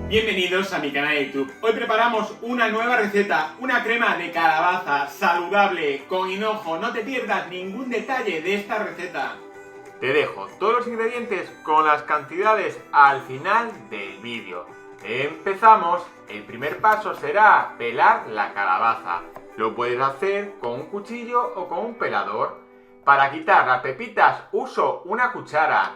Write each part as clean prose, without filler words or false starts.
Bienvenidos a mi canal de YouTube. Hoy preparamos una nueva receta, una crema de calabaza saludable con hinojo. No te pierdas ningún detalle de esta receta. Te dejo todos los ingredientes con las cantidades al final del vídeo. Empezamos. El primer paso será pelar la calabaza. Lo puedes hacer con un cuchillo o con un pelador. Para quitar las pepitas uso una cuchara.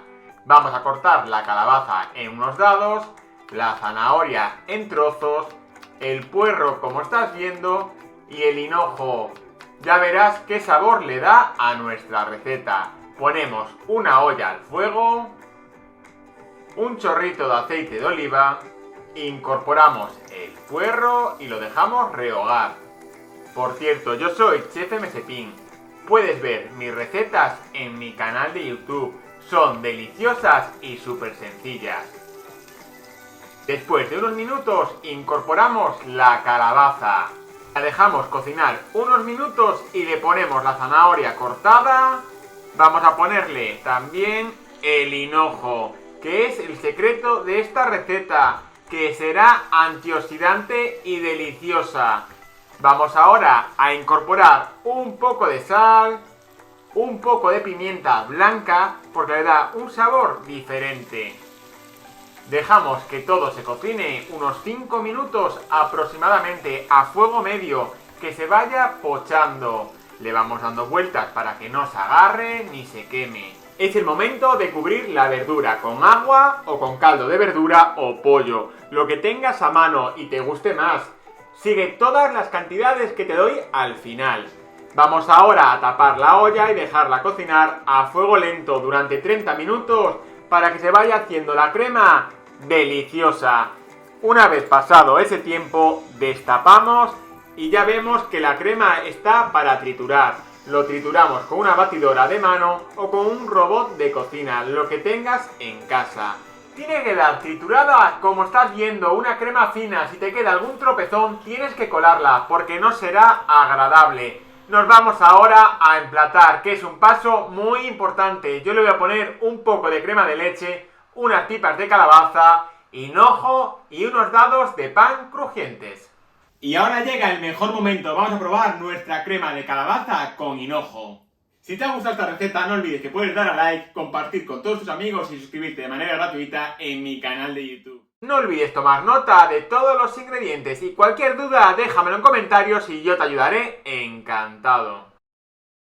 Vamos a cortar la calabaza en unos dados, la zanahoria en trozos, el puerro como estás viendo y el hinojo. Ya verás qué sabor le da a nuestra receta. Ponemos una olla al fuego, un chorrito de aceite de oliva, incorporamos el puerro y lo dejamos rehogar. Por cierto, yo soy Chef MSPin. Puedes ver mis recetas en mi canal de YouTube. Son deliciosas y súper sencillas. Después de unos minutos incorporamos la calabaza. La dejamos cocinar unos minutos y le ponemos la zanahoria cortada. Vamos a ponerle también el hinojo, que es el secreto de esta receta, que será antioxidante y deliciosa. Vamos ahora a incorporar un poco de sal, un poco de pimienta blanca, porque le da un sabor diferente. Dejamos que todo se cocine unos 5 minutos aproximadamente a fuego medio, que se vaya pochando. Le vamos dando vueltas para que no se agarre ni se queme. Es el momento de cubrir la verdura con agua o con caldo de verdura o pollo, lo que tengas a mano y te guste más. Sigue todas las cantidades que te doy al final. Vamos ahora a tapar la olla y dejarla cocinar a fuego lento durante 30 minutos para que se vaya haciendo la crema deliciosa. Una vez pasado ese tiempo, destapamos y ya vemos que la crema está para triturar. Lo trituramos con una batidora de mano o con un robot de cocina, lo que tengas en casa. Tiene que quedar triturada como estás viendo, una crema fina. Si te queda algún tropezón, tienes que colarla porque no será agradable. Nos vamos ahora a emplatar, que es un paso muy importante. Yo le voy a poner un poco de crema de leche, unas pipas de calabaza, hinojo y unos dados de pan crujientes. Y ahora llega el mejor momento. Vamos a probar nuestra crema de calabaza con hinojo. Si te ha gustado esta receta, no olvides que puedes dar a like, compartir con todos tus amigos y suscribirte de manera gratuita en mi canal de YouTube. No olvides tomar nota de todos los ingredientes y cualquier duda déjamelo en comentarios y yo te ayudaré encantado.